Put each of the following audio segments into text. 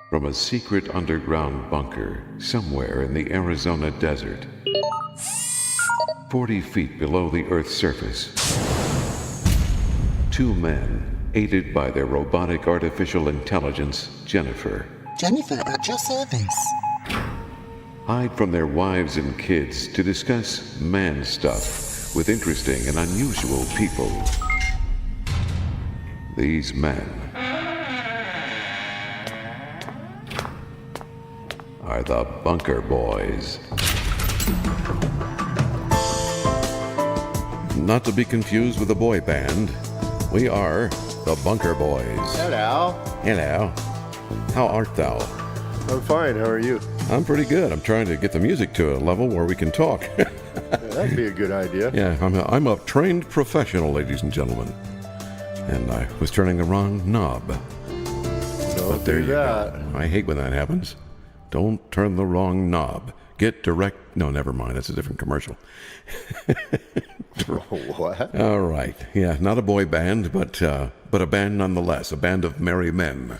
From a secret underground bunker somewhere in the Arizona desert, 40 feet below the Earth's surface, two men, aided by their robotic artificial intelligence, Jennifer, At your service. hide from their wives and kids to discuss man stuff with interesting and unusual people. These men are the Bunker Boys. Not to be confused with the boy band, we are the Bunker Boys. Hello. Hello. How art thou? I'm fine. How are you? I'm pretty good. I'm trying to get the music to a level where we can talk. Yeah, that'd be a good idea. Yeah, I'm a trained professional, ladies and gentlemen. And I was turning the wrong knob. Don't There do you that. go. I hate when that happens. Don't turn the wrong knob. Get direct... No, never mind. That's a different commercial. What? All right. Yeah, not a boy band, but a band nonetheless. A band of merry men.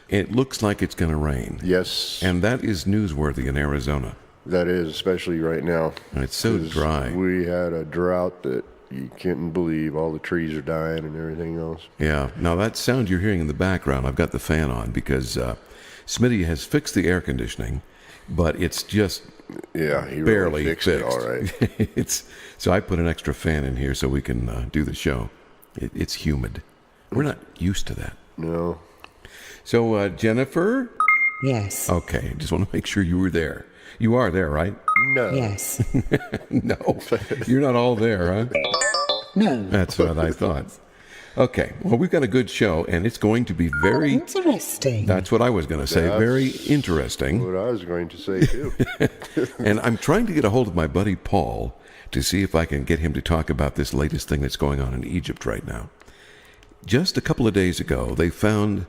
It looks like it's going to rain. Yes, And that is newsworthy in Arizona. that is, especially right now. It's so 'Cause dry. We had a drought that you can't believe. All the trees are dying and everything else. Yeah. Now, that sound you're hearing in the background, I've got the fan on because Smitty has fixed the air conditioning, but it's just Yeah, he barely really fixed fixed. it all right. So I put an extra fan in here so we can do the show. It's humid. We're not used to that. No. So, Jennifer? Yes. Okay, just want to make sure you were there. You are there, right? No. Yes. No, you're not all there, huh? No. That's what I thought. Okay, well, we've got a good show, and it's going to be very... Interesting. That's what I was going to say. That's Very interesting. What I was going to say, too. And I'm trying to get a hold of my buddy Paul to see if I can get him to talk about this latest thing that's going on in Egypt right now. Just a couple of days ago, they found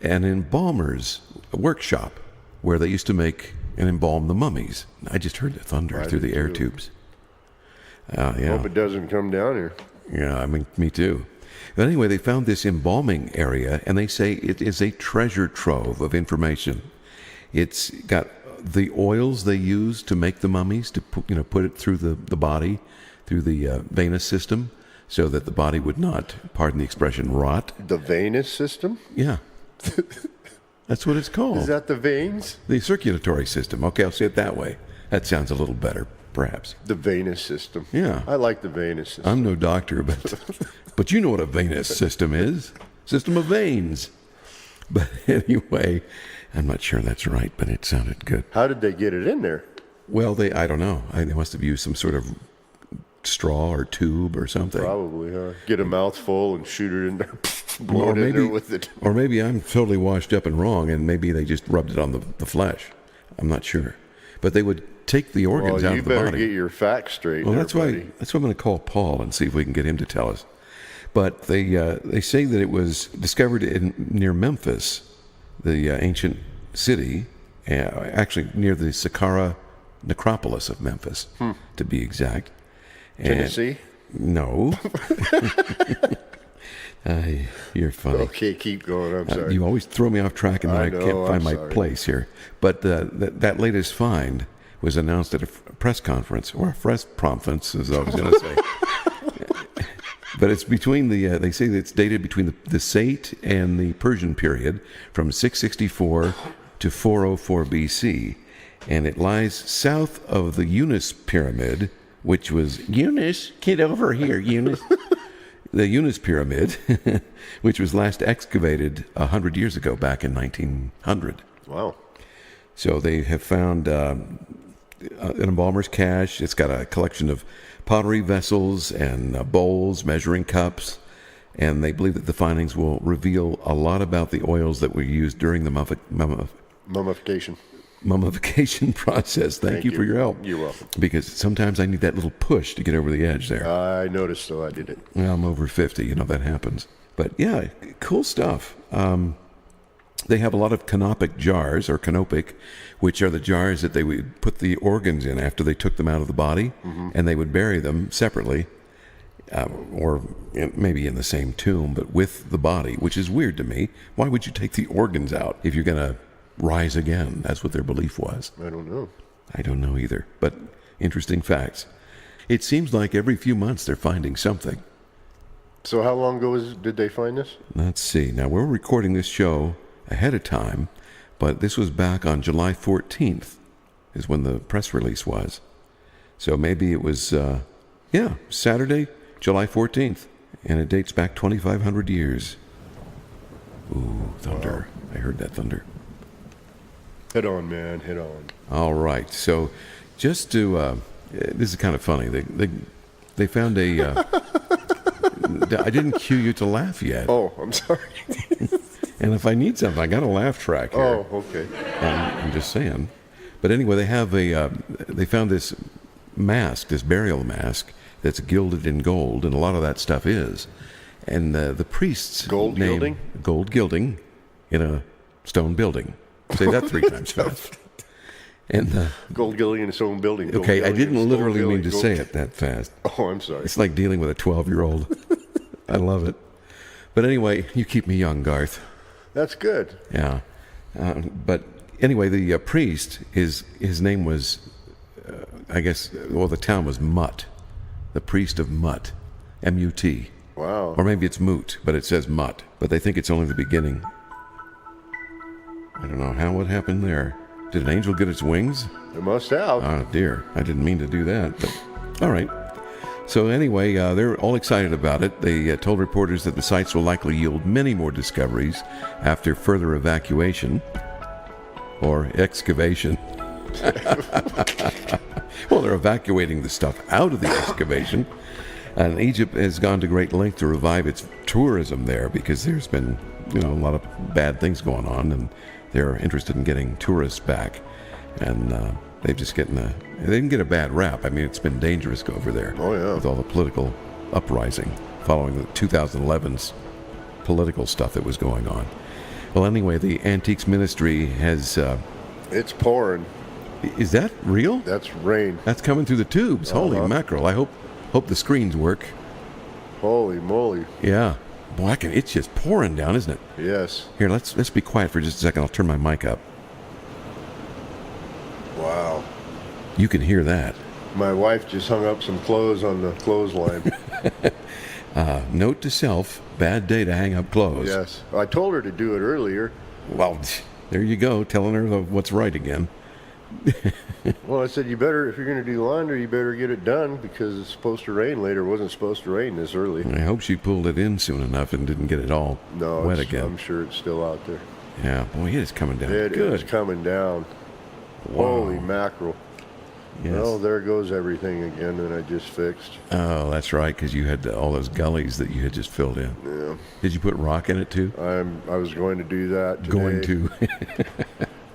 an embalmer's workshop where they used to make and embalm the mummies. I just heard the thunder I through the did air too. tubes. Yeah. Hope it doesn't come down here. Yeah, I mean, me too. But anyway, they found this embalming area, and they say it is a treasure trove of information. It's got the oils they use to make the mummies, to put it through the body, through the venous system, so that the body would not, pardon the expression, rot. The venous system? Yeah. That's what it's called. Is that the veins? The circulatory system. Okay, I'll say it that way. That sounds a little better, perhaps. The venous system. Yeah. I like the venous system. I'm no doctor, but you know what a venous system is. System of veins. But anyway, I'm not sure that's right, but it sounded good. How did they get it in there? Well, I don't know. They must have used some sort of straw or tube or something. Probably, huh? Get a mouthful and shoot it in there. Blow it in there with it. Or maybe I'm totally washed up and wrong, and maybe they just rubbed it on the flesh. I'm not sure. But they would take the organs Well, out you of the better body. get your facts straight. Well, there, that's why buddy. I'm going to call Paul and see if we can get him to tell us. But they say that it was discovered near Memphis, the ancient city, actually near the Saqqara necropolis of Memphis, to be exact. And- Tennessee? No. You're funny. Okay, keep going. I'm sorry. You always throw me off track, and then I I know, can't find I'm my sorry. place here. But that latest find was announced at a press conference, or a press conference, as I was going to say. But it's between they say that it's dated between the Sate and the Persian period, from 664 to 404 BC, and it lies south of the Yunus Pyramid, which was Yunus. Get over here, Yunus. The Yunus Pyramid, which was last excavated 100 years ago, back in 1900. Wow. So they have found an embalmer's cache. It's got a collection of pottery vessels and bowls, measuring cups, and they believe that the findings will reveal a lot about the oils that were used during the Mummification. mummification process. Thank you for your help. You're welcome. Because sometimes I need that little push to get over the edge there. I noticed, so I did it. Well, I'm over 50, that happens. But yeah, cool stuff. They have a lot of canopic jars, or canopic, which are the jars that they would put the organs in after they took them out of the body, and they would bury them separately, or maybe in the same tomb, but with the body, which is weird to me. Why would you take the organs out if you're going to rise again. That's what their belief was. I don't know. I don't know either, but interesting facts. It seems like every few months they're finding something. So how long ago did they find this? Let's see. Now, we're recording this show ahead of time, but this was back on July 14th is when the press release was. So maybe it was, Saturday, July 14th, and it dates back 2,500 years. Ooh, thunder. Wow. I heard that thunder. Head on, man. Head on. All right. So just to, this is kind of funny. They found a, I didn't cue you to laugh yet. Oh, I'm sorry. And if I need something, I got a laugh track here. Oh, okay. I'm just saying. But anyway, they found this mask, this burial mask, that's gilded in gold, and a lot of that stuff is. And the priest's gold name, gilding? Gold gilding in a stone building. Say that 3 times fast. And gold gilding in a stone building. Okay, I didn't literally mean to say it that fast. Oh, I'm sorry. It's like dealing with a 12-year-old. I love it. But anyway, you keep me young, Garth. That's good. Yeah. But anyway, the priest, his name was, the town was Mutt. The priest of Mutt. M-U-T. Wow. Or maybe it's Moot, but it says Mutt. But they think it's only the beginning. I don't know what happened there. Did an angel get its wings? It must have. Oh, dear. I didn't mean to do that, but all right. So anyway, they're all excited about it. They told reporters that the sites will likely yield many more discoveries after further evacuation or excavation. Well, they're evacuating the stuff out of the excavation. And Egypt has gone to great length to revive its tourism there because there's been, a lot of bad things going on, and they're interested in getting tourists back. And they didn't get a bad rap. I mean, it's been dangerous over there. Oh, yeah. With all the political uprising following the 2011's political stuff that was going on. Well, anyway, the Antiques Ministry has... it's pouring. Is that real? That's rain. That's coming through the tubes. Holy mackerel. I hope the screens work. Holy moly. Yeah. Boy, it's just pouring down, isn't it? Yes. Here, let's be quiet for just a second. I'll turn my mic up. Wow. You can hear that. My wife just hung up some clothes on the clothesline. Note to self, bad day to hang up clothes. Yes. I told her to do it earlier. Well, there you go, telling her what's right again. Well, I said, if you're going to do laundry, you better get it done because it's supposed to rain later. It wasn't supposed to rain this early. I hope she pulled it in soon enough and didn't get it all wet again. I'm sure it's still out there. Yeah, boy, it is coming down. It Good. is coming down. Wow. Holy mackerel. Yes. Well, there goes everything again that I just fixed. Oh, that's right, because you had all those gullies that you had just filled in. Yeah. Did you put rock in it, too? I was going to do that today. Going to.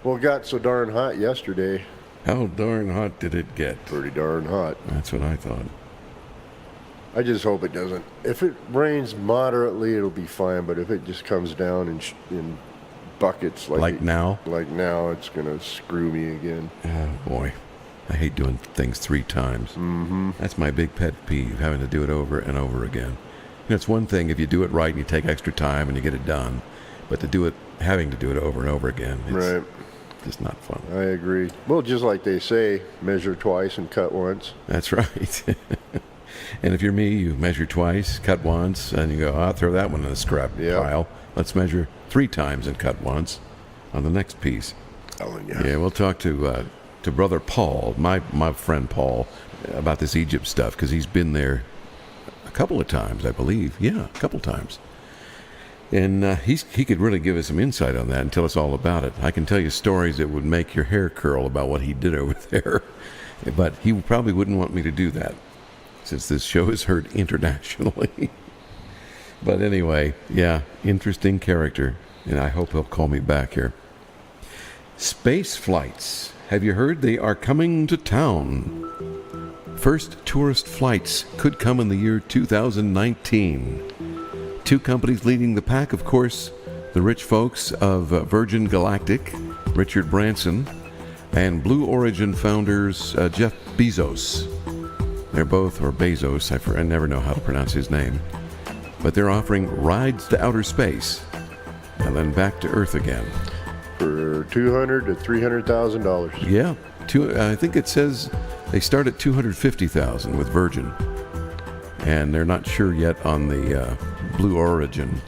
Well, it got so darn hot yesterday. How darn hot did it get? Pretty darn hot. That's what I thought. I just hope it doesn't. If it rains moderately, it'll be fine. But if it just comes down in buckets like now, it's gonna screw me again. Oh boy, I hate doing things 3 times. Mm-hmm. That's my big pet peeve, having to do it over and over again. It's one thing if you do it right and you take extra time and you get it done, but having to do it over and over again, it's right. Just not fun. I agree. Well, just like they say, measure twice and cut once. That's right. And if you're me, you measure twice, cut once, and you go, I'll throw that one in the scrap pile. Let's measure 3 times and cut once on the next piece. Telling you. Yeah, we'll talk to Brother Paul, my friend Paul, about this Egypt stuff, because he's been there a couple of times, I believe. Yeah, a couple times. And he could really give us some insight on that and tell us all about it. I can tell you stories that would make your hair curl about what he did over there. But he probably wouldn't want me to do that, since this show is heard internationally. But anyway, yeah, interesting character. And I hope he'll call me back here. Space flights. Have you heard they are coming to town? First tourist flights could come in the year 2019. 2 companies leading the pack, of course, the rich folks of Virgin Galactic, Richard Branson, and Blue Origin founders Jeff Bezos. They're both, or Bezos, I never know how to pronounce his name, but they're offering rides to outer space and then back to Earth again. for $200,000 to $300,000. Yeah, I think it says they start at $250,000 with Virgin, and they're not sure yet on the Blue Origin.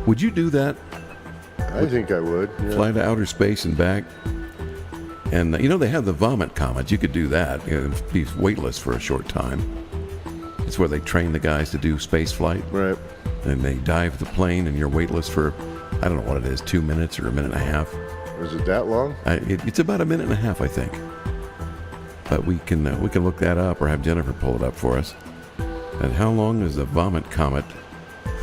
Would you do that? I think I would. Yeah. Fly to outer space and back? And they have the vomit comet. You could do that. It'd be weightless for a short time. It's where they train the guys to do space flight. Right. And they dive the plane, and you're weightless for, I don't know what it is, 2 minutes or a minute and a half. Was it that long? It's about a minute and a half, I think. But we can look that up, or have Jennifer pull it up for us. And how long is the vomit comet?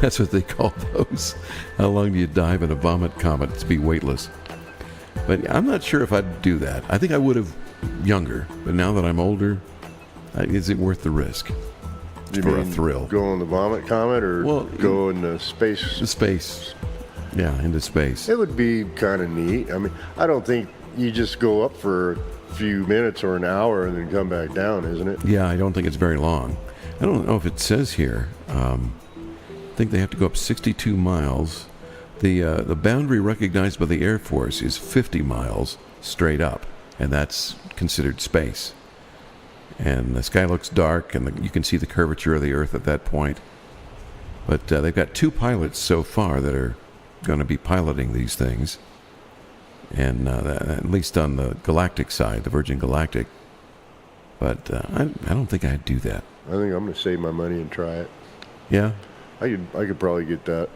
That's what they call those. How long do you dive in a vomit comet to be weightless? But I'm not sure if I'd do that. I think I would have younger, but now that I'm older, is it worth the risk? For a thrill. Go on the vomit comet or go into space? The space. Yeah, into space. It would be kind of neat. I mean, I don't think you just go up for a few minutes or an hour and then come back down, isn't it? Yeah, I don't think it's very long. I don't know if it says here. I think they have to go up 62 miles. The boundary recognized by the Air Force is 50 miles straight up, and that's considered space. And the sky looks dark, and you can see the curvature of the Earth at that point. But they've got 2 pilots so far that are going to be piloting these things, and at least on the galactic side, the Virgin Galactic. But I don't think I'd do that. I think I'm going to save my money and try it. Yeah? I could probably get that.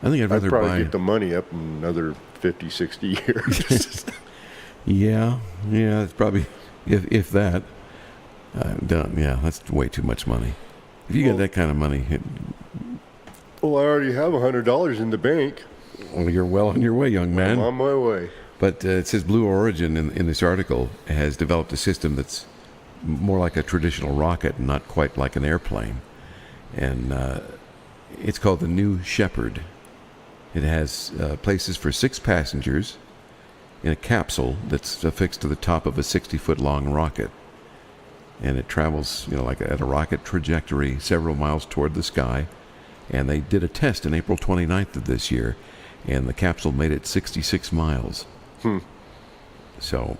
I think I'd rather probably get the money up in another 50, 60 years. Yeah, it's probably, if that. Done. Yeah, that's way too much money. If you get that kind of money, well, I already have $100 in the bank. Well, you're well on your way, young man. I'm on my way. But it says Blue Origin in this article has developed a system that's more like a traditional rocket, not quite like an airplane. And it's called the New Shepard. It has places for 6 passengers in a capsule that's affixed to the top of a 60-foot long rocket. And it travels, like at a rocket trajectory several miles toward the sky. And they did a test on April 29th of this year, and the capsule made it 66 miles. So,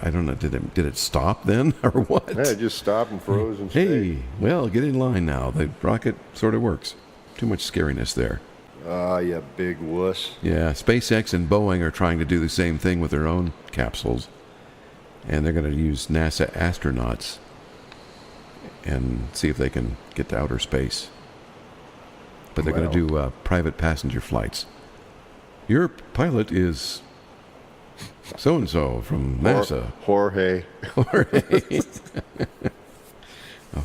I don't know, did it stop then, or what? Yeah, it just stopped and froze and stayed. Hey, well, get in line now. The rocket sort of works. Too much scariness there. Ah, you big wuss. Yeah, SpaceX and Boeing are trying to do the same thing with their own capsules. And they're going to use NASA astronauts and see if they can get to outer space. But they're going to do private passenger flights. Your pilot is so-and-so from NASA. Jorge.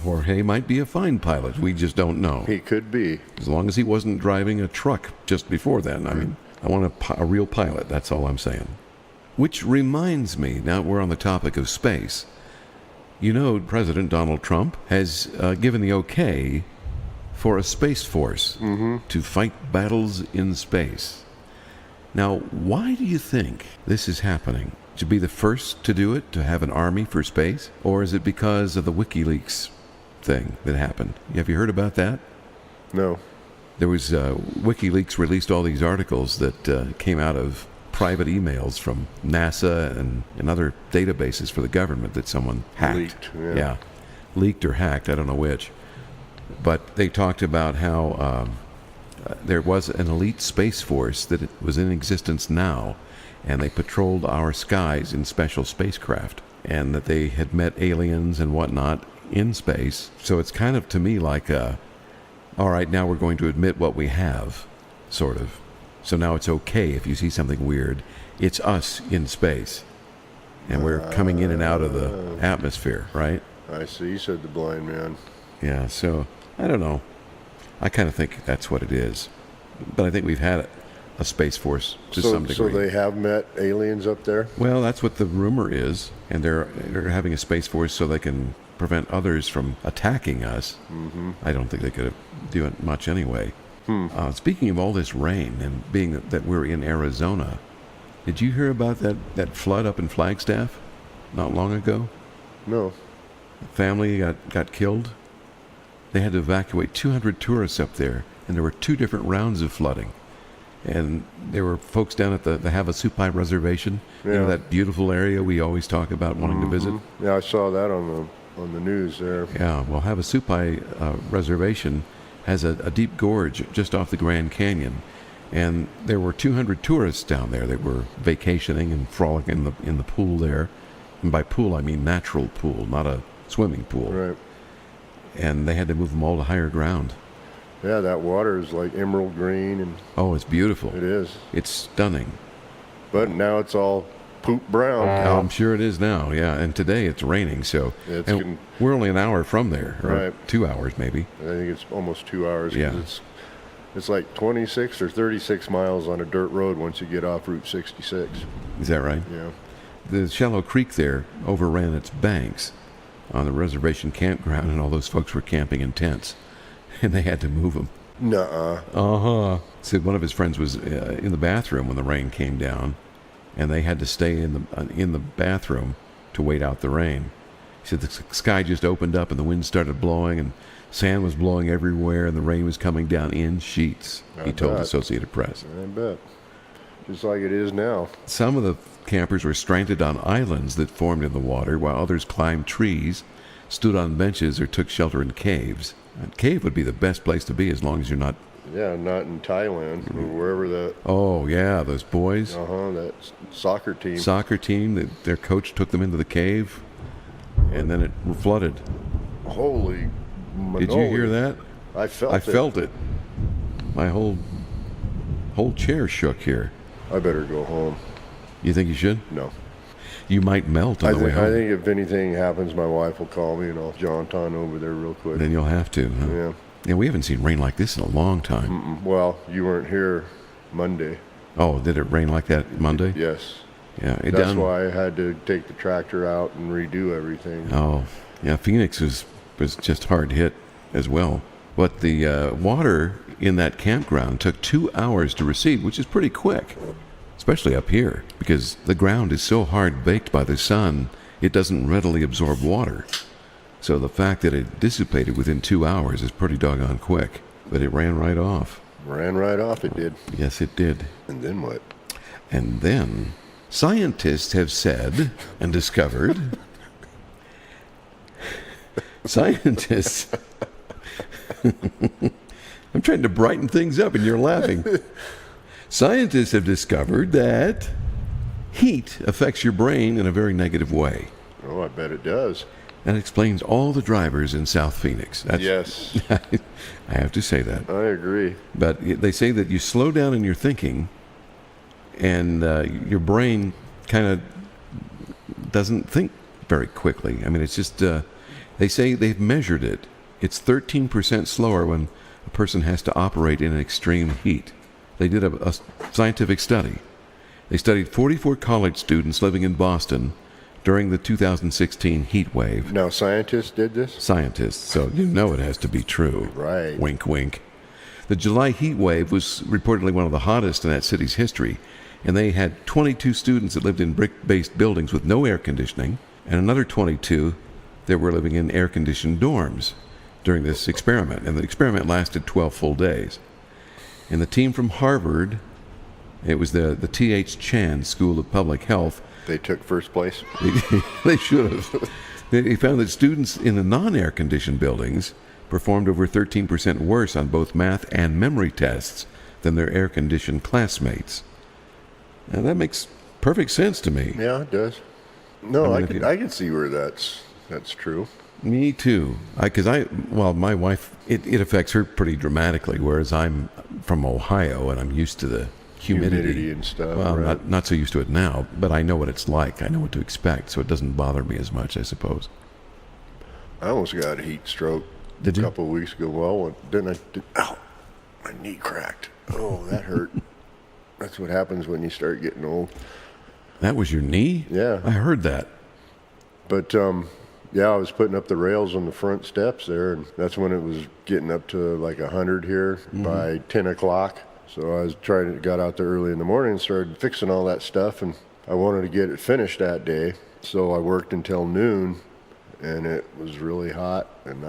Jorge might be a fine pilot. We just don't know. He could be. As long as he wasn't driving a truck just before then. I mean, I want a real pilot. That's all I'm saying. Which reminds me, now we're on the topic of space. President Donald Trump has given the okay for a space force to fight battles in space. Now, why do you think this is happening? To be the first to do it, to have an army for space? Or is it because of the WikiLeaks thing that happened? Have you heard about that? No. There was, WikiLeaks released all these articles that came out of private emails from NASA and other databases for the government that someone hacked. Leaked, yeah. Leaked or hacked, I don't know which. But they talked about how there was an elite space force that was in existence now, and they patrolled our skies in special spacecraft, and that they had met aliens and whatnot in space. So it's kind of, to me, like, all right, now we're going to admit what we have, sort of. So now it's okay if you see something weird. It's us in space. And we're coming in and out of the atmosphere, right? I see, said the blind man. Yeah, so, I don't know. I kind of think that's what it is. But I think we've had a space force to some degree. So they have met aliens up there? Well, that's what the rumor is. And they're having a space force so they can prevent others from attacking us. I don't think they could do it much anyway. Speaking of all this rain and being that we're in Arizona, did you hear about that flood up in Flagstaff not long ago? No. A family got killed. They had to evacuate 200 tourists up there, and there were 2 different rounds of flooding. And there were folks down at the Havasupai reservation, you know, Yeah. that beautiful area we always talk about wanting to visit. Yeah, I saw that on the news there. Yeah, well, Havasupai reservation has a deep gorge just off the Grand Canyon, and there were 200 tourists down there that were vacationing and frolicking in the pool there. And by pool, I mean natural pool, not a swimming pool. Right. And they had to move them all to higher ground. Yeah, that water is like emerald green, and Oh, it's beautiful. it is. It's stunning. But now it's all poop brown. Oh, I'm sure it is now, yeah. And today it's raining, so It's and getting- we're only an hour from there, or Right. 2 hours maybe. I think it's almost 2 hours. 'Cause Yeah. It's like 26 or 36 miles on a dirt road once you get off Route 66. Is that right? Yeah. The shallow creek there overran its banks on the reservation campground, and all those folks were camping in tents, and they had to move them. Nuh-uh. Uh-huh. Said one of his friends was in the bathroom when the rain came down, and they had to stay in the bathroom to wait out the rain. He said the sky just opened up and the wind started blowing, and sand was blowing everywhere, and the rain was coming down in sheets, he told bet. Associated Press. I bet. Just like it is now. Some of the campers were stranded on islands that formed in the water, while others climbed trees, stood on benches, or took shelter in caves. A cave would be the best place to be as long as you're not... Yeah, not in Thailand or wherever that. Oh, yeah, those boys. That soccer team. Soccer team, their coach took them into the cave, and then it flooded. Holy Did you hear that? I felt I it. felt it. My whole chair shook here. I better go home. You think you should? No. You might melt on the way I home. think if anything happens, my wife will call me and I'll jaunt on over there real quick. Then you'll have to. Huh? Yeah. Yeah, we haven't seen rain like this in a long time. Well, you weren't here Monday. Oh, did it rain like that Monday? Yes. Yeah, it That's done. why I had to take the tractor out and redo everything. Oh, yeah, Phoenix was just hard hit as well. But the water in that campground took 2 hours to recede, which is pretty quick, especially up here, because the ground is so hard baked by the sun, it doesn't readily absorb water. So the fact that it dissipated within 2 hours is pretty doggone quick. But it ran right off. Ran right off, it did. Yes, it did. And then what? And then scientists have said and discovered... Scientists... I'm trying to brighten things up and you're laughing. Scientists have discovered that heat affects your brain in a very negative way. Oh, I bet it does. That explains all the drivers in South Phoenix. Yes, I have to say that. I agree. But they say that you slow down in your thinking, and your brain kind of doesn't think very quickly. I mean, it's just, they say they've measured it. It's 13% slower when a person has to operate in extreme heat. They did a scientific study. They studied 44 college students living in Boston during the 2016 heat wave. Now, scientists did this? Scientists, so you know it has to be true. Right. Wink, wink. The July heat wave was reportedly one of the hottest in that city's history, and they had 22 students that lived in brick-based buildings with no air conditioning, and another 22 that were living in air-conditioned dorms during this experiment. And the experiment lasted 12 full days. And the team from Harvard, it was the T.H. Chan School of Public Health, They took first place? they should have. They found that students in the non-air conditioned buildings performed over 13% worse on both math and memory tests than their air-conditioned classmates. Now that makes perfect sense to me. Yeah, it does. No, I mean, I can see where that's true. Me too. My wife, it affects her pretty dramatically, whereas I'm from Ohio and I'm used to the humidity And stuff. Well, right? not so used to it now, but I know what it's like. I know what to expect, so it doesn't bother me as much, I suppose. I almost got a heat stroke Did you? a couple of weeks ago. Well, didn't I? Ow! My knee cracked. Oh, that hurt. That's what happens when you start getting old. That was your knee? Yeah. I heard that. But yeah, I was putting up the rails on the front steps there, and that's when it was getting up to like 100 here by 10 o'clock. So I was got out there early in the morning and started fixing all that stuff, and I wanted to get it finished that day. So I worked until noon, and it was really hot, and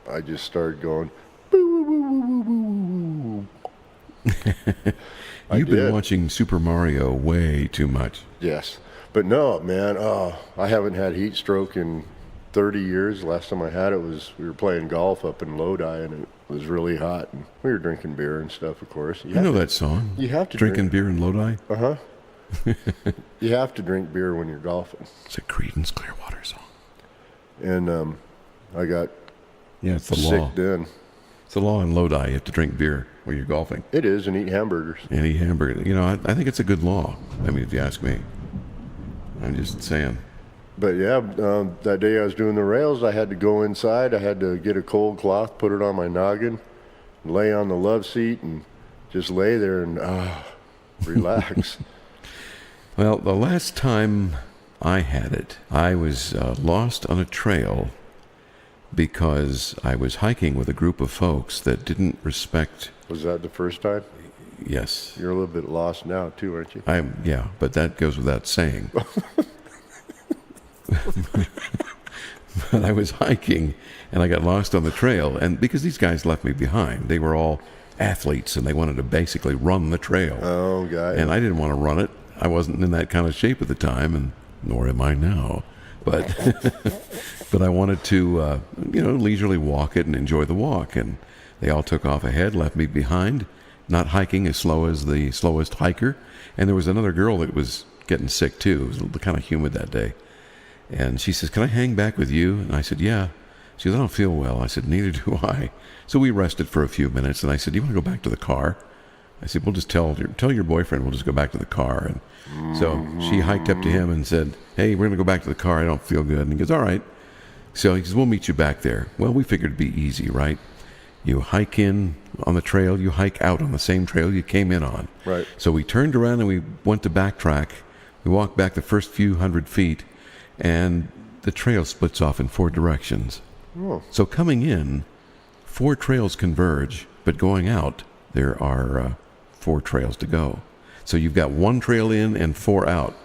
I just started going, boo, boo, boo, boo, boo, boo, boo. You've been did. watching Super Mario way too much. Yes. But no, man, I haven't had heat stroke in 30 years. Last time I had it was we were playing golf up in Lodi, and it was really hot. And we were drinking beer and stuff, of course. You know that song? You have to Drinking beer in Lodi? Uh-huh. You have to drink beer when you're golfing. It's a Creedence Clearwater song. And I got Yeah, it's the sick law. then. It's the law in Lodi. You have to drink beer while you're golfing. It is, and eat hamburgers. And eat hamburger. You know, I think it's a good law. I mean, if you ask me. I'm just saying. But yeah, that day I was doing the rails, I had to go inside. I had to get a cold cloth, put it on my noggin, lay on the love seat, and just lay there and relax. Well, the last time I had it, I was lost on a trail because I was hiking with a group of folks that didn't respect. Was that the first time? Yes. You're a little bit lost now, too, aren't you? Yeah, but that goes without saying. But I was hiking and I got lost on the trail, and because these guys left me behind, they were all athletes and they wanted to basically run the trail. Oh, got it. And I didn't want to run it. I wasn't in that kind of shape at the time, and nor am I now. But but I wanted to, leisurely walk it and enjoy the walk. And they all took off ahead, left me behind, not hiking as slow as the slowest hiker. And there was another girl that was getting sick too. It was kind of humid that day. And she says, "Can I hang back with you?" And I said, "Yeah." She goes, "I don't feel well." I said, "Neither do I." So we rested for a few minutes, and I said, "Do you want to go back to the car?" I said, "We'll just tell your boyfriend we'll just go back to the car." And so she hiked up to him and said, "Hey, we're going to go back to the car. I don't feel good." And he goes, "All right." So he says, "We'll meet you back there." Well, we figured it'd be easy, right? You hike in on the trail, you hike out on the same trail you came in on. Right. So we turned around and we went to backtrack. We walked back the first few hundred feet, and the trail splits off in 4 directions. Oh. So coming in, 4 trails converge, but going out, there are 4 trails to go. So you've got 1 trail in and 4 out.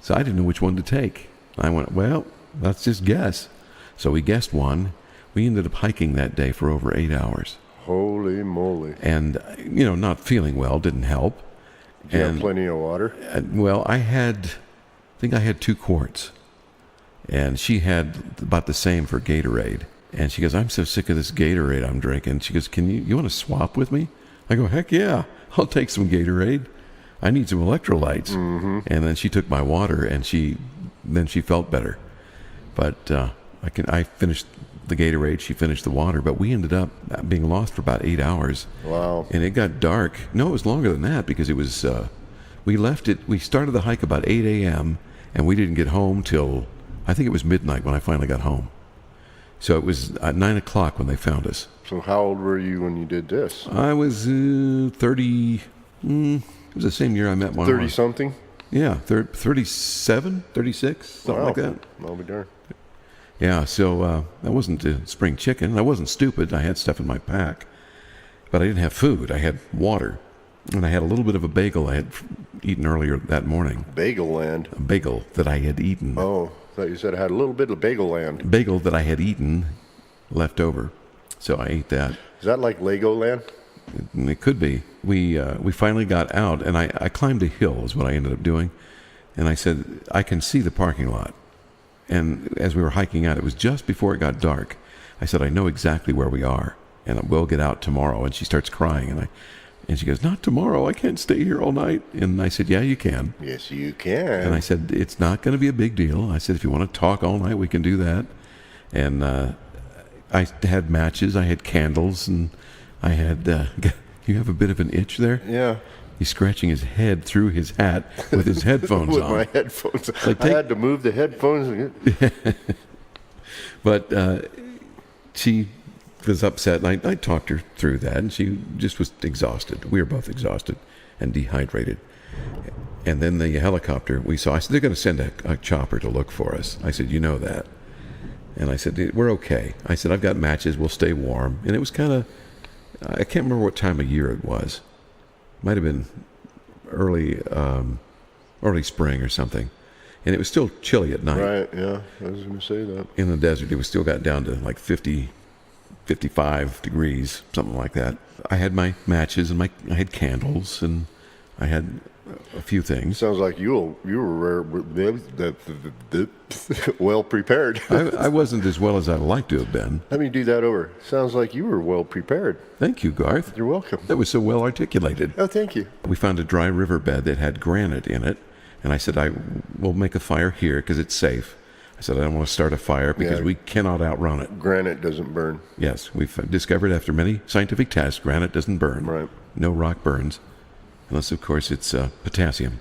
So I didn't know which one to take. I went, well, let's just guess. So we guessed one. We ended up hiking that day for over 8 hours. Holy moly. And, not feeling well didn't help. Did you have plenty of water? Well, I think I had 2 quarts. And she had about the same for Gatorade. And she goes, "I'm so sick of this Gatorade I'm drinking." She goes, you want to swap with me?" I go, "Heck yeah, I'll take some Gatorade. I need some electrolytes." Mm-hmm. And then she took my water, and she felt better. But I finished the Gatorade, she finished the water, but we ended up being lost for about 8 hours. Wow. And it got dark. No, it was longer than that, because it was, we started the hike about 8 a.m., and we didn't get home till, I think it was midnight when I finally got home. So it was at 9 o'clock when they found us. So how old were you when you did this? I was 30, it was the same year I met my 30-something? Yeah, 37, 36, something like that. I'll be darned. Yeah, so I wasn't a spring chicken. I wasn't stupid. I had stuff in my pack. But I didn't have food. I had water. And I had a little bit of a bagel I had eaten earlier that morning. Bagel land? A bagel that I had eaten. Oh, I thought you said I had a little bit of bagel land. Bagel that I had eaten left over. So I ate that. Is that like Legoland? It could be. We finally got out, and I climbed a hill is what I ended up doing. And I said, I can see the parking lot. And as we were hiking out, it was just before it got dark. I said, I know exactly where we are, and we'll get out tomorrow. And she starts crying, and she goes, "Not tomorrow. I can't stay here all night." And I said, "Yeah, you can." Yes, you can. And I said, "It's not going to be a big deal." I said, "If you want to talk all night, we can do that." And I had matches, I had candles, and I had. You have a bit of an itch there? Yeah. He's scratching his head through his hat with his headphones with on. my headphones. Like, I had to move the headphones. But she was upset, and I talked her through that, and she just was exhausted. We were both exhausted and dehydrated. And then the helicopter we saw, I said, "They're going to send a chopper to look for us." I said, "You know that." And I said, "We're okay." I said, "I've got matches. We'll stay warm." And it was kind of, I can't remember what time of year it was. Might have been early spring or something. And it was still chilly at night. Right, yeah. I was going to say that. In the desert, it was still got down to like 50, 55 degrees, something like that. I had my matches and I had candles and I had a few things. Sounds like you were well prepared. I wasn't as well as I'd like to have been. Let me do that over. Sounds like you were well prepared. Thank you, Garth. You're welcome. That was so well articulated. Oh, thank you. We found a dry riverbed that had granite in it, and I said, I will make a fire here because it's safe. I said, I don't want to start a fire because we cannot outrun it. Granite doesn't burn. Yes, we've discovered after many scientific tests, granite doesn't burn. Right. No rock burns, unless, of course, it's potassium.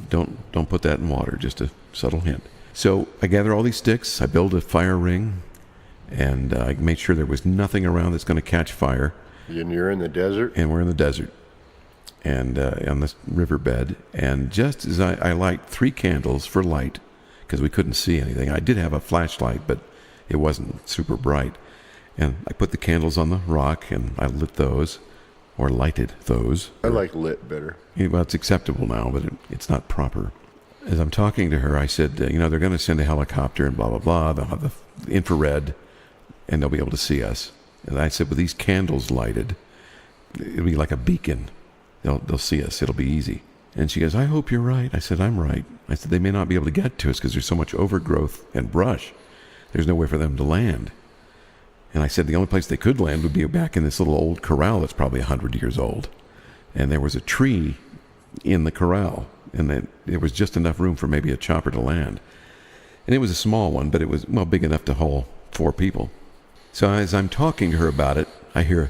Don't put that in water, just a subtle hint. So I gather all these sticks, I build a fire ring, and I made sure there was nothing around that's going to catch fire. And you're in the desert? And we're in the desert, and on this riverbed. And just as I light 3 candles for light, because we couldn't see anything. I did have a flashlight, but it wasn't super bright. And I put the candles on the rock, and I lit those, or lighted those. I like lit better. Well, it's acceptable now, but it's not proper. As I'm talking to her, I said, they're going to send a helicopter and blah, blah, blah. They'll have the infrared, and they'll be able to see us. And I said, with these candles lighted, it'll be like a beacon. They'll see us. It'll be easy. And she goes, I hope you're right. I said, I'm right. I said, they may not be able to get to us because there's so much overgrowth and brush. There's no way for them to land. And I said, the only place they could land would be back in this little old corral that's probably 100 years old. And there was a tree in the corral, and there was just enough room for maybe a chopper to land. And it was a small one, but it was, big enough to hold 4 people. So as I'm talking to her about it, I hear...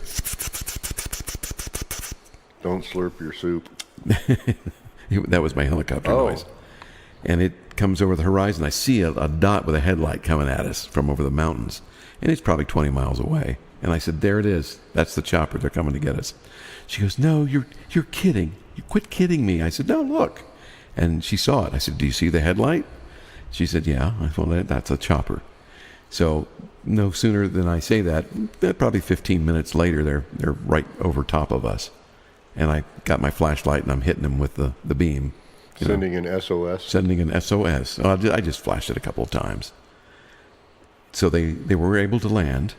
Don't slurp your soup. That was my helicopter noise. And it comes over the horizon. I see a dot with a headlight coming at us from over the mountains. And it's probably 20 miles away. And I said, there it is. That's the chopper. They're coming to get us. She goes, no, you're kidding. You quit kidding me. I said, no, look. And she saw it. I said, do you see the headlight? She said, yeah. I thought, that's a chopper. So no sooner than I say that, probably 15 minutes later, they're right over top of us. And I got my flashlight, and I'm hitting them with the beam. Sending an SOS? Sending an SOS. I just flashed it a couple of times. So they were able to land,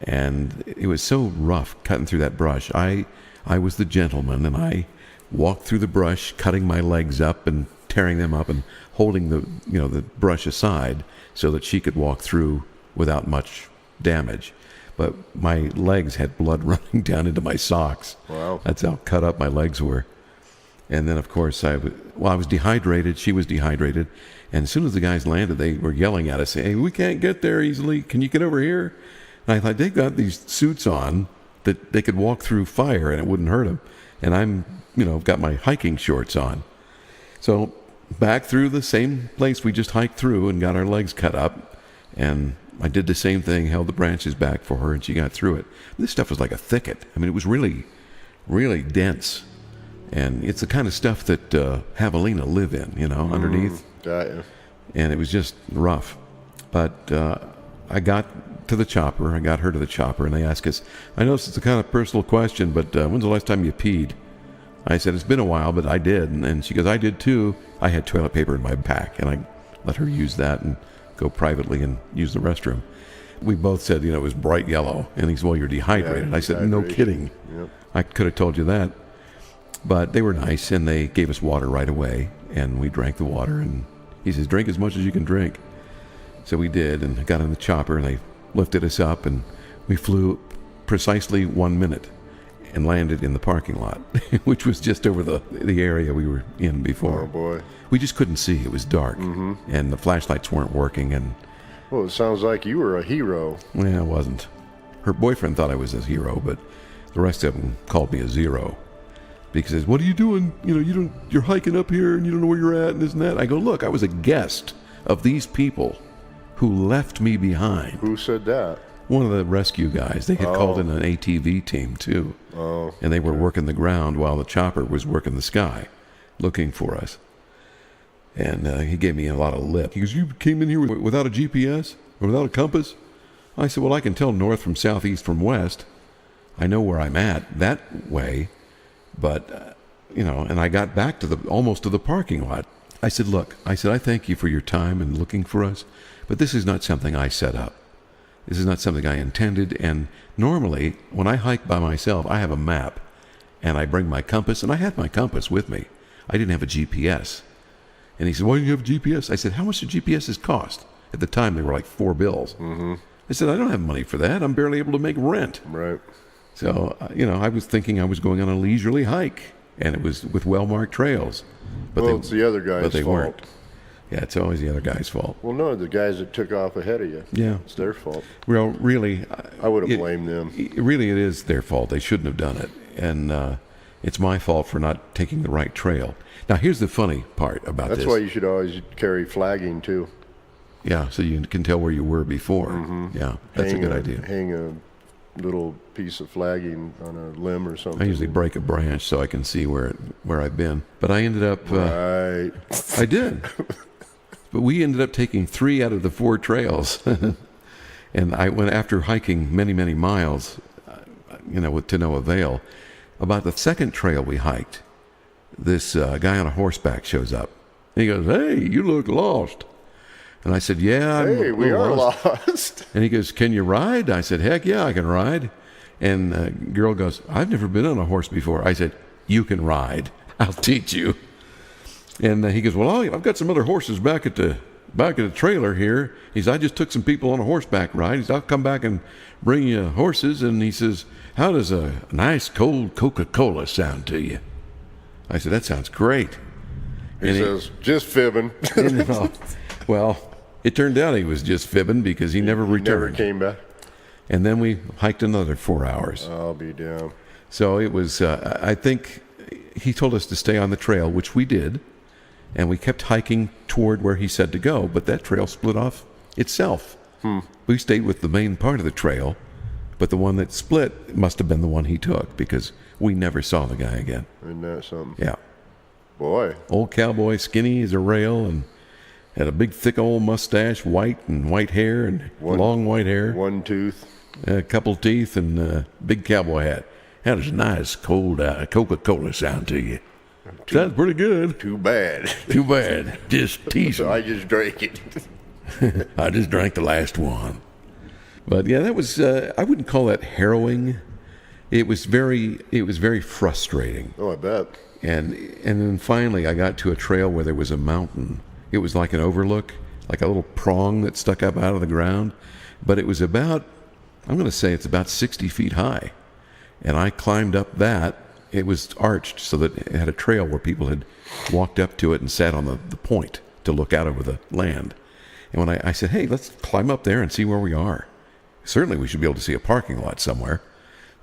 and it was so rough cutting through that brush. I was the gentleman, and I walked through the brush, cutting my legs up and tearing them up and holding the brush aside so that she could walk through without much damage. But my legs had blood running down into my socks. Wow. That's how cut up my legs were. And then, of course, I was dehydrated. She was dehydrated. And as soon as the guys landed, they were yelling at us, saying, hey, we can't get there easily. Can you get over here? And I thought, they've got these suits on that they could walk through fire and it wouldn't hurt them. And I'm, got my hiking shorts on. So back through the same place we just hiked through and got our legs cut up. And I did the same thing, held the branches back for her, and she got through it. This stuff was like a thicket. I mean, it was really, really dense. And it's the kind of stuff that javelina live in, underneath. Yeah. And it was just rough. But I got to the chopper. I got her to the chopper, and they asked us, I know it's a kind of personal question, but when's the last time you peed? I said, it's been a while, but I did. And she goes, I did too. I had toilet paper in my pack, and I let her use that and go privately and use the restroom. We both said, it was bright yellow. And he said, well, you're dehydrated. Yeah, I said, no kidding. Yep. I could have told you that. But they were nice, and they gave us water right away. And we drank the water, and he says, drink as much as you can drink. So we did, and got in the chopper, and they lifted us up, and we flew precisely 1 minute and landed in the parking lot, which was just over the area we were in before. Oh, boy. We just couldn't see. It was dark, and the flashlights weren't working. And well, it sounds like you were a hero. well, I wasn't. Her boyfriend thought I was a hero, but the rest of them called me a zero. Because he says, what are you doing? You're hiking up here, and you don't know where you're at, and this and that. I go, look, I was a guest of these people who left me behind. Who said that? One of the rescue guys. They had called in an ATV team, too. Oh. And they were working the ground while the chopper was working the sky, looking for us. And he gave me a lot of lip. He goes, you came in here without a GPS or without a compass? I said, well, I can tell north from south, east from west. I know where I'm at that way. But, and I got back to almost to the parking lot. I said, look, I thank you for your time and looking for us, but this is not something I set up. This is not something I intended. And normally, when I hike by myself, I have a map, and I bring my compass, and I had my compass with me. I didn't have a GPS. And he said, "Why do you have a GPS?" I said, "How much do GPSs cost?" At the time, they were like $4. Mm-hmm. I said, "I don't have money for that. I'm barely able to make rent." Right. So, I was thinking I was going on a leisurely hike, and it was with well-marked trails. But Well, it's the other guy's but they fault. weren't. Yeah, it's always the other guy's fault. Well, no, the guys that took off ahead of you. Yeah. It's their fault. Well, really, I would have blamed them. Really, it is their fault. They shouldn't have done it. And it's my fault for not taking the right trail. Now, here's the funny part about this. That's why you should always carry flagging, too. Yeah, so you can tell where you were before. Mm-hmm. Yeah, that's a good idea. Hang a little piece of flagging on a limb or something. I usually break a branch so I can see where I've been. But I ended up... Right. I did. But we ended up taking 3 out of the 4 trails. And I went after hiking many, many miles, to no avail. About the second trail we hiked, this guy on a horseback shows up. He goes, "Hey, you look lost." And I said, "Yeah, we are lost." And he goes, "Can you ride?" I said, "Heck yeah, I can ride." And the girl goes, "I've never been on a horse before." I said, "You can ride. I'll teach you." And he goes, "Well, I've got some other horses back at the trailer here." He says, "I just took some people on a horseback ride." He says, "I'll come back and bring you horses." And he says, "How does a nice cold Coca-Cola sound to you?" I said, "That sounds great." He says, "Just fibbing." Well, it turned out he was just fibbing because he never returned. Never came back. And then we hiked another 4 hours. I'll be down. So it was, I think he told us to stay on the trail, which we did. And we kept hiking toward where he said to go, but that trail split off itself. We stayed with the main part of the trail, but the one that split must have been the one he took because we never saw the guy again. Isn't that something? Yeah. Boy. Old cowboy, skinny as a rail, and had a big, thick old mustache, white hair, and long white hair. One tooth. A couple teeth, and a big cowboy hat. How does a nice cold Coca-Cola sound to you? Sounds pretty good. Too bad. Too bad. Just teasing. So I just drank it. I just drank the last one. But yeah, that was, I wouldn't call that harrowing. It was very frustrating. Oh, I bet. And then finally I got to a trail where there was a mountain. It was like an overlook, like a little prong that stuck up out of the ground. But it was about, I'm going to say it's about 60 feet high. And I climbed up that. It was arched so that it had a trail where people had walked up to it and sat on the point to look out over the land. And when I said, "Hey, let's climb up there and see where we are. Certainly we should be able to see a parking lot somewhere."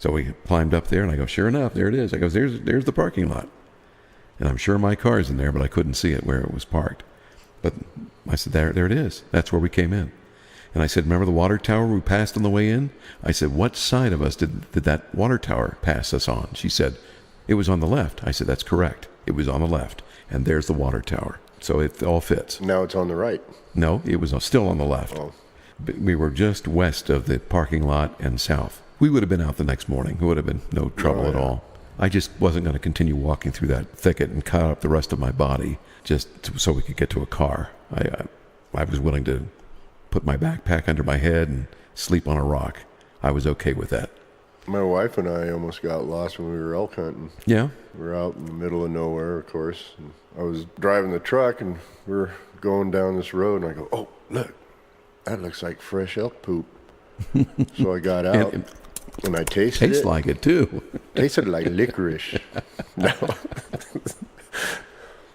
So we climbed up there, and I go, "Sure enough, there it is." I go, there's the parking lot. And I'm sure my car's in there, but I couldn't see it where it was parked. But I said, there it is. That's where we came in. And I said, "Remember the water tower we passed on the way in?" I said, "What side of us did that water tower pass us on?" She said, "It was on the left." I said, "That's correct. It was on the left. And there's the water tower." So it all fits. Now it's on the right. No, it was still on the left. Oh. But we were just west of the parking lot and south. We would have been out the next morning. It would have been no trouble at all. I just wasn't going to continue walking through that thicket and cut up the rest of my body so we could get to a car. I was willing to put my backpack under my head and sleep on a rock. I was okay with that. My wife and I almost got lost when we were elk hunting. Yeah? We were out in the middle of nowhere, of course. And I was driving the truck, and we were going down this road, and I go, "Oh, look, that looks like fresh elk poop." So I got out, and I tasted it. Tastes like it, too. Tasted like licorice. No.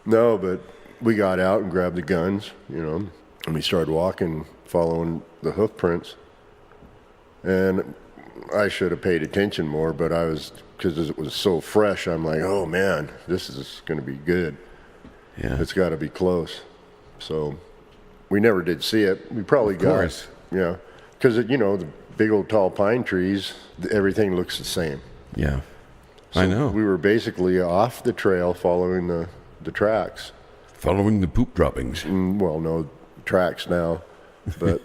No, but we got out and grabbed the guns, and we started walking, following the hoof prints. And I should have paid attention more, but because it was so fresh, I'm like, "Oh man, this is going to be good. Yeah. It's got to be close." So we never did see it. We probably got, course. Yeah, because the big old tall pine trees, everything looks the same. Yeah. So I know. we were basically off the trail following the tracks. Following the poop droppings. Well, no tracks now, but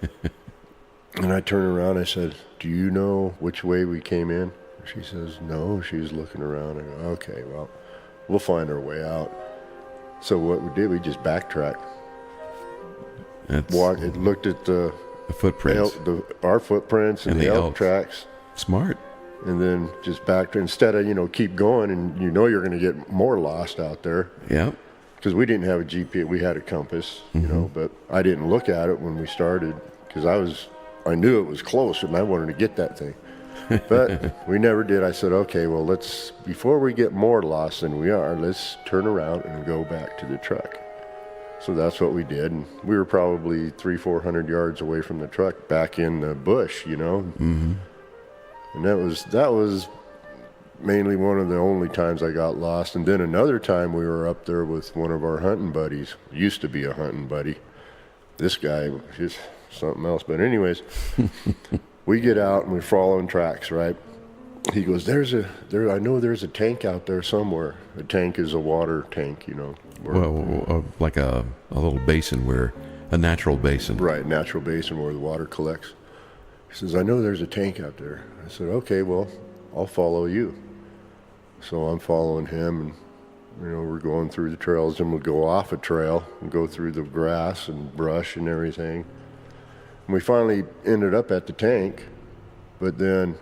and I turned around. I said, "Do you know which way we came in?" She says, "No." She's looking around. I go, "Okay, well, we'll find our way out." So what we did, we just backtracked. It looked at the footprints. Our footprints and And the the elk elk. tracks. Smart. And then just back to, instead of, keep going and you're going to get more lost out there. Yeah. Because we didn't have a GPS, we had a compass, but I didn't look at it when we started because I knew it was close and I wanted to get that thing. But we never did. I said, okay, well, before we get more lost than we are, let's turn around and go back to the truck. So that's what we did. And we were probably 300-400 yards away from the truck back in the bush, And that was mainly one of the only times I got lost. And then another time we were up there with one of our hunting buddies. Used to be a hunting buddy. This guy was just something else. But anyways, we get out and we're following tracks, right? He goes, I know there's a tank out there somewhere. A tank is a water tank, Well, like a little basin a natural basin. Right, natural basin where the water collects. He says, I know there's a tank out there. I said, okay, well, I'll follow you. So I'm following him, and, we're going through the trails, and we'll go off a trail and go through the grass and brush and everything. And we finally ended up at the tank, but then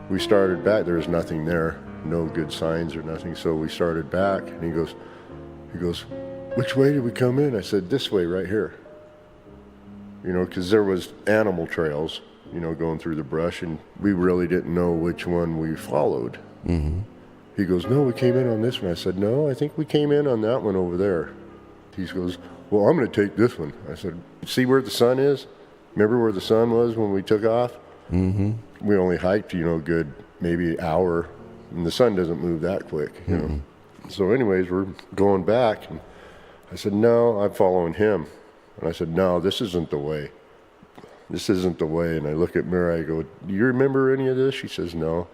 we started back. There was nothing there, no good signs or nothing. So we started back, and he goes, which way did we come in? I said, this way right here. Because there was animal trails, going through the brush, and we really didn't know which one we followed. Mm-hmm. He goes, no, we came in on this one. I said, no, I think we came in on that one over there. He goes, well, I'm going to take this one. I said, see where the sun is? Remember where the sun was when we took off? Mm-hmm. We only hiked, good maybe an hour, and the sun doesn't move that quick, So anyways, we're going back, and I said, no, I'm following him. And I said, no, this isn't the way. This isn't the way. And I look at Mary, I go, do you remember any of this? She says, no.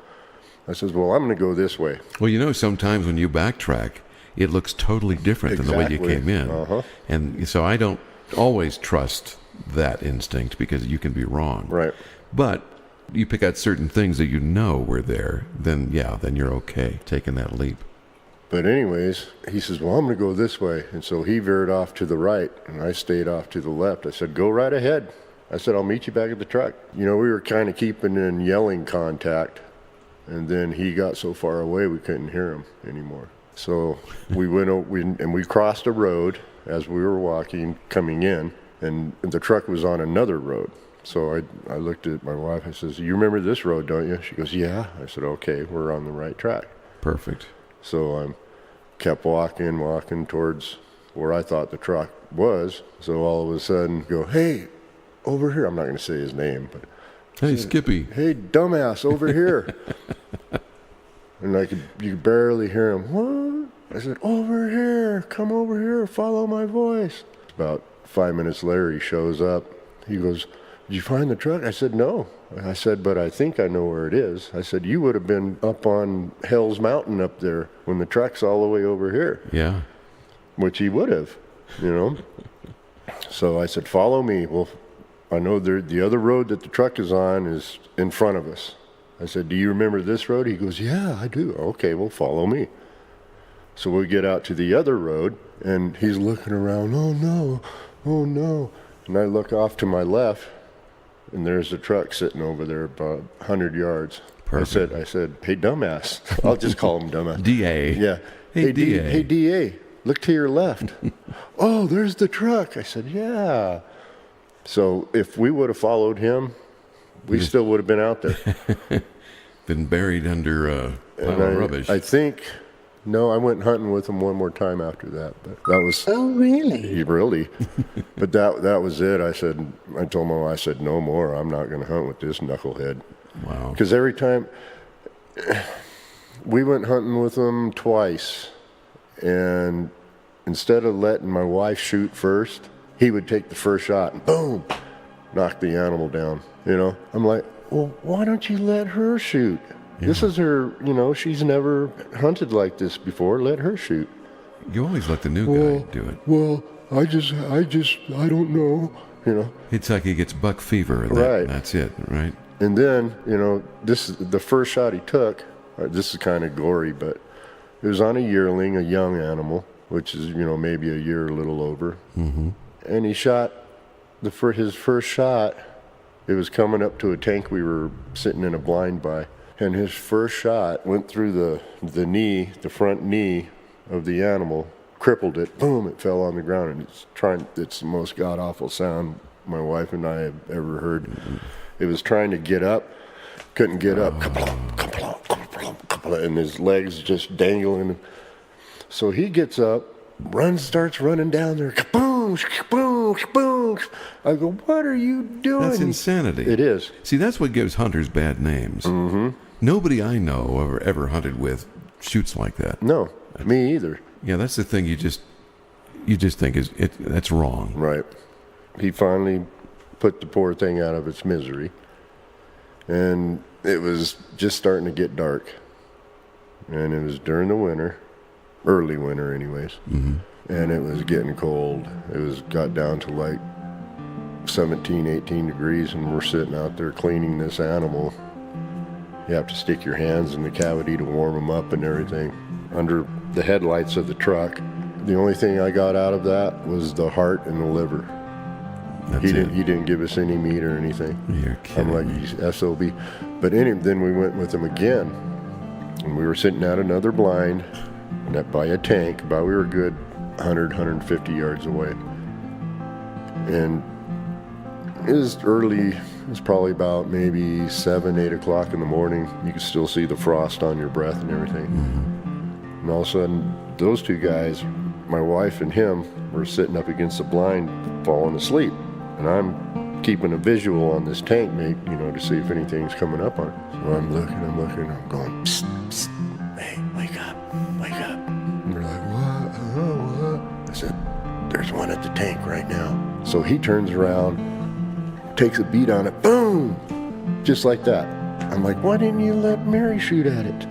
I says, well, I'm going to go this way. Well, sometimes when you backtrack, it looks totally different than the way you came in. Uh-huh. And so I don't always trust that instinct because you can be wrong. Right. But you pick out certain things that were there, then you're okay taking that leap. But anyways, he says, well, I'm going to go this way. And so he veered off to the right, and I stayed off to the left. I said, go right ahead. I said, I'll meet you back at the truck. We were kind of keeping in yelling contact, and then he got so far away we couldn't hear him anymore. So we went and we crossed a road as we were walking, coming in, and the truck was on another road. So I looked at my wife. I says, you remember this road, don't you? She goes, yeah. I said, okay, we're on the right track. Perfect. So I kept walking towards where I thought the truck was. So all of a sudden, go, hey, over here. I'm not going to say his name, but hey, Skippy. Hey, dumbass, over here. And you could barely hear him. What? I said, over here, come over here, follow my voice. About 5 minutes later, he shows up. He goes, did you find the truck? I said, no. I said, but I think I know where it is. I said, you would have been up on Hell's Mountain up there when the truck's all the way over here. Yeah. Which he would have, So I said, follow me. Well, I know the other road that the truck is on is in front of us. I said, do you remember this road? He goes, yeah, I do. Okay, well, follow me. So we get out to the other road, and he's looking around. Oh, no. And I look off to my left, and there's a truck sitting over there about 100 yards. Perfect. I said, hey, dumbass. I'll just call him dumbass. DA. Yeah. Hey, DA. Hey, DA, look to your left. Oh, there's the truck. I said, yeah. So if we would have followed him, we still would have been out there. Been buried under a pile of rubbish. I think, no, I went hunting with him one more time after that. But that was... Oh, really? Really. But that was it. I told him, I said, no more. I'm not going to hunt with this knucklehead. Wow. Because every time... We went hunting with him twice. And instead of letting my wife shoot first, he would take the first shot and boom, knock the animal down. I'm like, well, why don't you let her shoot? Yeah. This is her, she's never hunted like this before. Let her shoot. You always let the new guy do it. Well, I don't know. It's like he gets buck fever, and right. That's it, right? And then, this is the first shot he took. This is kind of gory, but it was on a yearling, a young animal, which is, maybe a year, a little over. Mm-hmm. And he shot his first shot, it was coming up to a tank we were sitting in a blind by. And his first shot went through the knee, the front knee of the animal, crippled it, boom, it fell on the ground. And it's the most god-awful sound my wife and I have ever heard. It was trying to get up, couldn't get up, and his legs just dangling. So he gets up, starts running down there, kaboom, kaboom, kaboom. I go, what are you doing? That's insanity. It is. See, that's what gives hunters bad names. Mm-hmm. Nobody I know or ever hunted with shoots like that. No, me either. Yeah, that's the thing you just think that's wrong. Right. He finally put the poor thing out of its misery. And it was just starting to get dark. And it was during the winter, early winter anyways. Mm-hmm. And it was getting cold. Got down to like 17, 18 degrees, and we're sitting out there cleaning this animal. You have to stick your hands in the cavity to warm them up and everything. Under the headlights of the truck, the only thing I got out of that was the heart and the liver. He didn't give us any meat or anything. You're kidding. I'm like, he's SOB. But then we went with him again, and we were sitting at another blind by a tank. We were a good 100, 150 yards away. And it was early. It was probably about maybe 7, 8 o'clock in the morning. You could still see the frost on your breath and everything. Mm-hmm. And all of a sudden, those two guys, my wife and him, were sitting up against the blind, falling asleep. And I'm keeping a visual on this tank, to see if anything's coming up on it. So I'm looking, I'm going, psst, psst, hey, wake up. And they're like, what? I said, there's one at the tank right now. So he turns around, takes a beat on it, boom, just like that. I'm like, why didn't you let Mary shoot at it?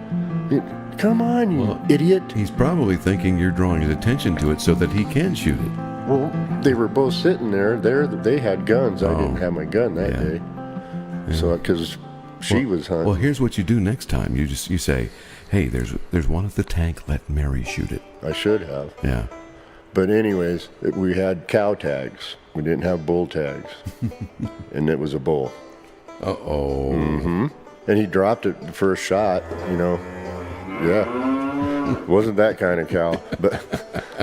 Come on, you idiot. He's probably thinking you're drawing his attention to it so that he can shoot it. Well, they were both sitting there. They had guns. I didn't have my gun that day. Yeah. So, because she was hunting. Well, here's what you do next time. You say, hey, there's one at the tank. Let Mary shoot it. I should have. Yeah. But anyways, we had cow tags. We didn't have bull tags. And it was a bull. Uh-oh. Mm-hmm. And he dropped it the first shot, Yeah. Wasn't that kind of cow,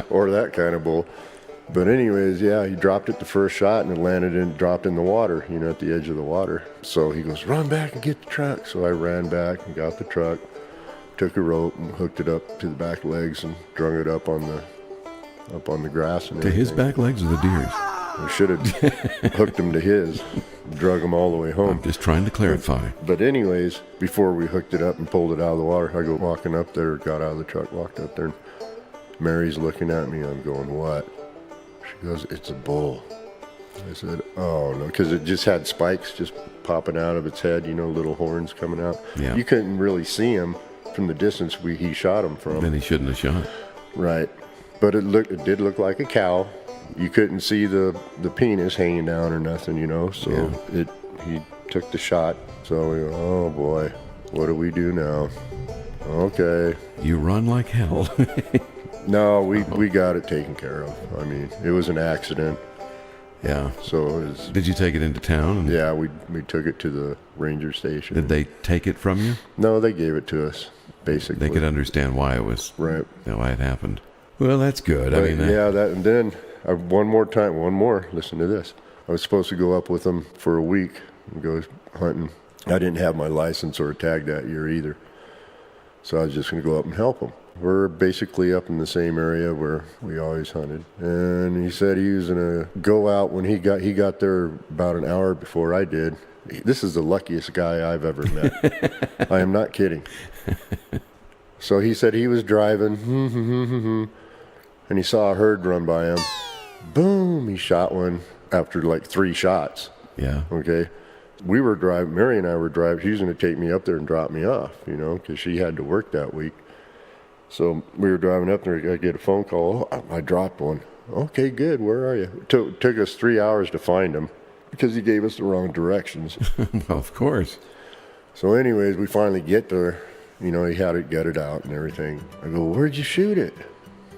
or that kind of bull. But anyways, yeah, he dropped it the first shot, and it dropped in the water, at the edge of the water. So he goes, run back and get the truck. So I ran back and got the truck, took a rope and hooked it up to the back legs and drung it up on the grass and everything. To his back legs or the deer's? I should have hooked him to his, drug him all the way home. I'm just trying to clarify. But anyways, before we hooked it up and pulled it out of the water, I go walking up there, got out of the truck, walked up there, and Mary's looking at me. I'm going, what? She goes, it's a bull. I said, oh, no, because it just had spikes just popping out of its head, little horns coming out. Yeah. You couldn't really see him from the distance he shot him from. Then he shouldn't have shot. Right. But it did look like a cow. You couldn't see the penis hanging down or nothing, so he took the shot. So we go, oh boy, what do we do now? Okay. You run like hell. No, we got it taken care of. I mean, it was an accident. Yeah. So Did you take it into town? Yeah, we took it to the ranger station. Did they take it from you? No, they gave it to us, basically. They could understand why it was, right. Why it happened. Well, that's good. But, and then one more, listen to this. I was supposed to go up with them for a week and go hunting. I didn't have my license or a tag that year either. So I was just going to go up and help them. We're basically up in the same area where we always hunted. And he said he was going to go out when he got there about an hour before I did. This is the luckiest guy I've ever met. I am not kidding. So he said he was driving, and he saw a herd run by him. Boom, he shot one after like 3 shots. Yeah. Okay. We were driving, Mary and I were driving. She was going to take me up there and drop me off, because she had to work that week. So we were driving up there. I get a phone call. Oh, I dropped one. Okay, good. Where are you? Took us 3 hours to find him because he gave us the wrong directions. Of course. So anyways, we finally get there. He had it gutted out and everything. I go, where'd you shoot it?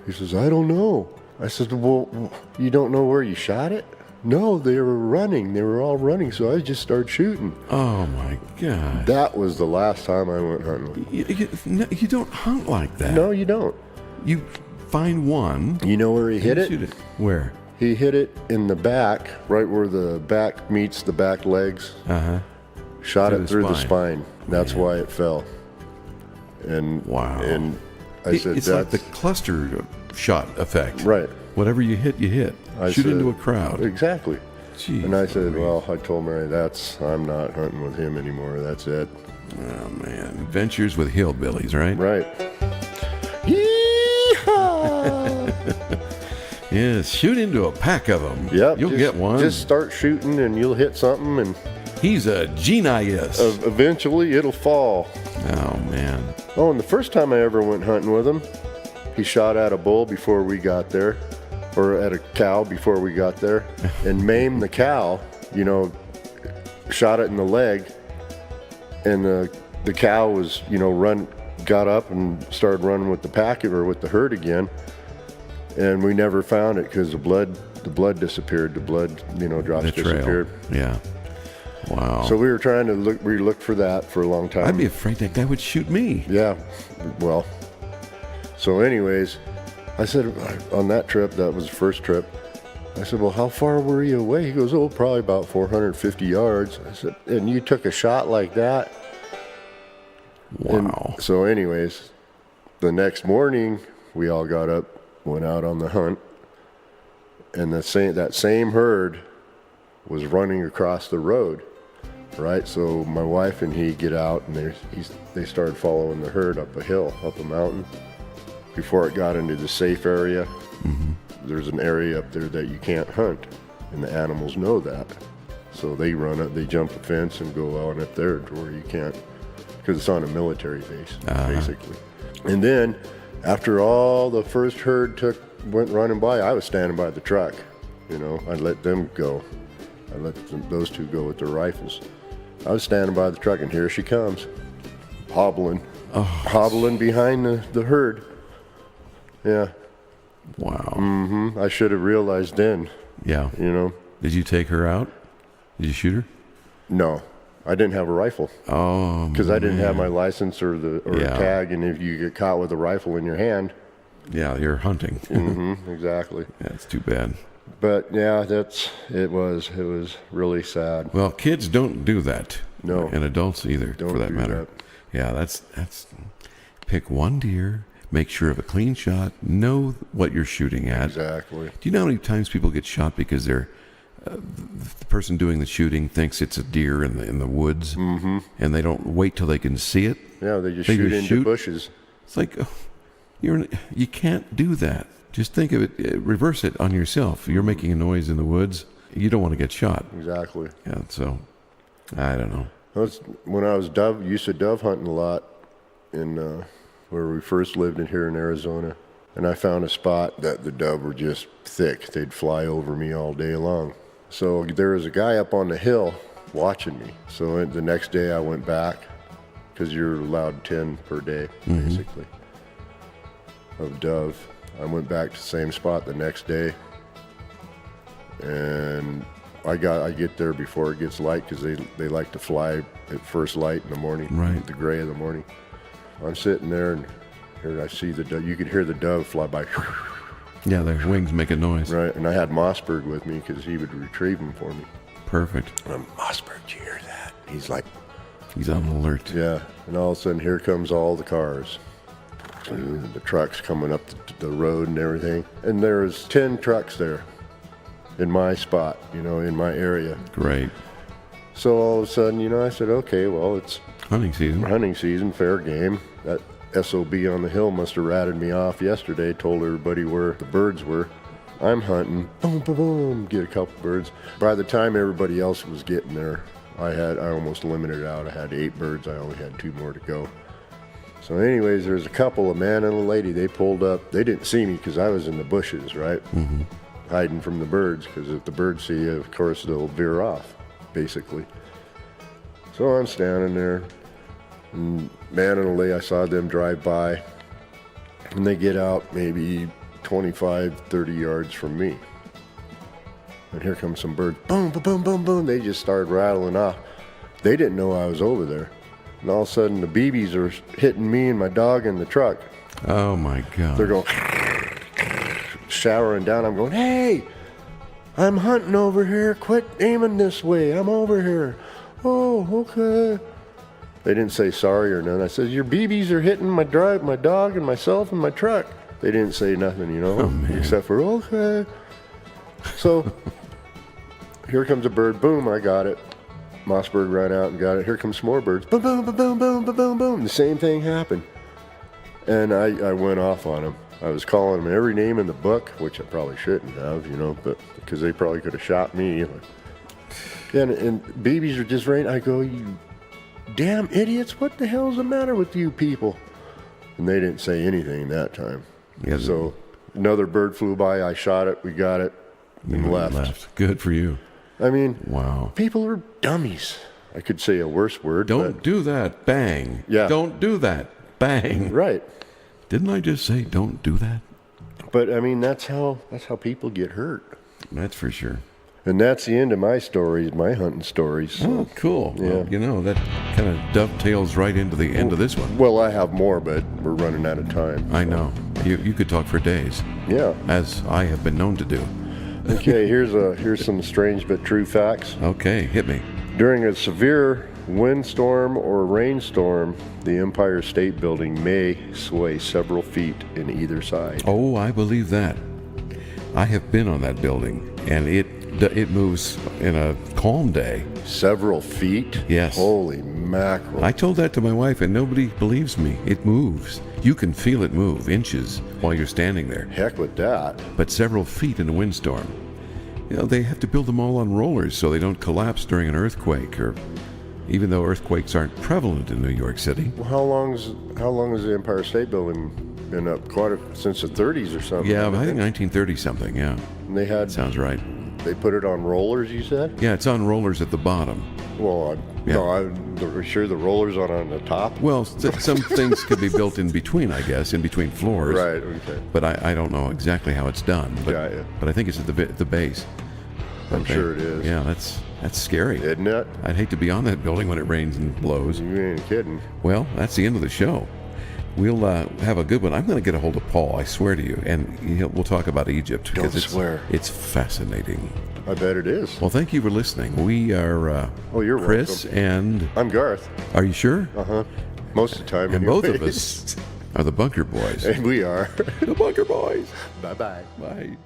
He says, I don't know. I said, well, you don't know where you shot it? No, they were running. They were all running, so I just started shooting. Oh my God! That was the last time I went hunting. You don't hunt like that. No, you don't. You find one. You know where he hit it? Shoot it. Where? He hit it in the back, right where the back meets the back legs. Shot it through the spine. That's why it fell. And wow. And I said, it's like the cluster shot effect. Right. Whatever you hit, you hit. Shoot into a crowd. Exactly. Jeez, and I said, well, I told Mary, I'm not hunting with him anymore. That's it. Oh, man. Adventures with hillbillies, right? Right. Yee-haw! Yes, shoot into a pack of them. Yep. You'll get one. Just start shooting and you'll hit something, and he's a genius. Eventually it'll fall. Oh, man. Oh, and the first time I ever went hunting with him, he shot at a bull before we got there, or at a cow before we got there, and maimed the cow, shot it in the leg, and the cow was, got up and started running with the pack or with the herd again, and we never found it because the blood disappeared. The blood, drops disappeared. Yeah. Wow. So we were trying to looked for that for a long time. I'd be afraid that guy would shoot me. Yeah. Well, so anyways, I said on that trip, that was the first trip, I said, well, how far were you away? He goes, oh, probably about 450 yards. I said, and you took a shot like that? Wow. And so anyways, the next morning, we all got up, went out on the hunt, and that same herd was running across the road, right? So my wife and he get out, and they started following the herd up a hill, up a mountain. Before it got into the safe area, there's an area up there that you can't hunt, and the animals know that. So they run up, they jump the fence and go out up there to where you can't, because it's on a military base, basically. And then, after all the first herd went running by, I was standing by the truck. I let them go. I let those two go with their rifles. I was standing by the truck, and here she comes, hobbling behind the herd. Yeah. Wow. I should have realized then. Yeah. Did you take her out? Did you shoot her? No, I didn't have a rifle. Oh, because I didn't have my license or a tag, and if you get caught with a rifle in your hand, yeah, you're hunting. Exactly. That's too bad. But yeah, it was really sad. Well, kids don't do that. No, and adults either, for that matter. Yeah, that's pick one deer. Make sure of a clean shot. Know what you're shooting at. Exactly. Do you know how many times people get shot because the person doing the shooting thinks it's a deer in the woods, and they don't wait till they can see it? Yeah, they just shoot into bushes. It's like you can't do that. Just think of it. Reverse it on yourself. You're making a noise in the woods. You don't want to get shot. Exactly. Yeah. So I don't know. When I was used to dove hunting a lot in. Where we first lived here in Arizona, and I found a spot that the dove were just thick. They'd fly over me all day long. So there was a guy up on the hill watching me. So the next day I went back, because you're allowed 10 per day, basically, of dove. I went back to the same spot the next day, and I get there before it gets light, because they like to fly at first light in the morning, right? The gray of the morning. I'm sitting there, and here I see the dove. You could hear the dove fly by. Yeah, their wings make a noise. Right, and I had Mossberg with me because he would retrieve them for me. Perfect. And I'm, Mossberg, do you hear that? He's on alert. Yeah, and all of a sudden, here comes all the cars. And the trucks coming up the road and everything. And there's 10 trucks there in my spot, in my area. Great. So all of a sudden, I said, okay, well, it's hunting season, fair game. That SOB on the hill must have ratted me off yesterday, told everybody where the birds were. I'm hunting, boom, boom, boom, get a couple birds. By the time everybody else was getting there, I almost limited out. I had 8 birds, I only had 2 more to go. So anyways, there's a couple, a man and a lady, they pulled up. They didn't see me because I was in the bushes, right? Hiding from the birds, because if the birds see you, of course, they'll veer off, basically. So I'm standing there, and man and a lady, I saw them drive by, and they get out maybe 25, 30 yards from me. And here comes some birds. Boom, boom, boom, boom, boom. They just started rattling off. They didn't know I was over there. And all of a sudden, the BBs are hitting me and my dog in the truck. Oh, my God. They're going showering down. I'm going, hey, I'm hunting over here. Quit aiming this way. I'm over here. Oh, okay. They didn't say sorry or nothing. I said, your BBs are hitting my dog and myself and my truck. They didn't say nothing, except for, okay. So here comes a bird. Boom, I got it. Mossberg ran out and got it. Here comes some more birds. Boom, boom, boom, boom, boom, boom, boom, boom. The same thing happened. And I went off on them. I was calling them every name in the book, which I probably shouldn't have, but because they probably could have shot me. And BBs are just right. I go, you damn idiots, what the hell's the matter with you people? And they didn't say anything that time. Yeah, so another bird flew by, I shot it, we got it, and left. Good for you. I mean, wow. People are dummies. I could say a worse word. Don't do that. Bang. Yeah. Don't do that. Bang. Right. Didn't I just say don't do that? But I mean, that's how people get hurt. That's for sure. And that's the end of my stories, my hunting stories. So. Oh, cool. Yeah. Well, that kind of dovetails right into the end of this one. Well, I have more, but we're running out of time. I know. You could talk for days. Yeah. As I have been known to do. Okay, here's some strange but true facts. Okay, hit me. During a severe windstorm or rainstorm, the Empire State Building may sway several feet in either side. Oh, I believe that. I have been on that building, and it moves in a calm day. Several feet? Yes. Holy mackerel. I told that to my wife, and nobody believes me. It moves. You can feel it move inches while you're standing there. Heck with that. But several feet in a windstorm. They have to build them all on rollers so they don't collapse during an earthquake, or even though earthquakes aren't prevalent in New York City. Well, how long has the Empire State Building been up? Since the 30s or something? Yeah, I think 1930 something, yeah. And they had... Sounds right. They put it on rollers, you said? Yeah, it's on rollers at the bottom. Well, I'm sure the rollers are on the top. Well, some things could be built in between, I guess, in between floors. Right, okay. But I don't know exactly how it's done. But, yeah. But I think it's at the base. I'm sure it is. Yeah, that's scary. Isn't it? I'd hate to be on that building when it rains and blows. You ain't kidding. Well, that's the end of the show. We'll have a good one. I'm going to get a hold of Paul, I swear to you, and we'll talk about Egypt. Don't swear. It's fascinating. I bet it is. Well, thank you for listening. We are you're Chris welcome. And... I'm Garth. Are you sure? Uh-huh. Most of the time. And anyways. both of us are the Bunker Boys. And we are. The Bunker Boys. Bye-bye. Bye.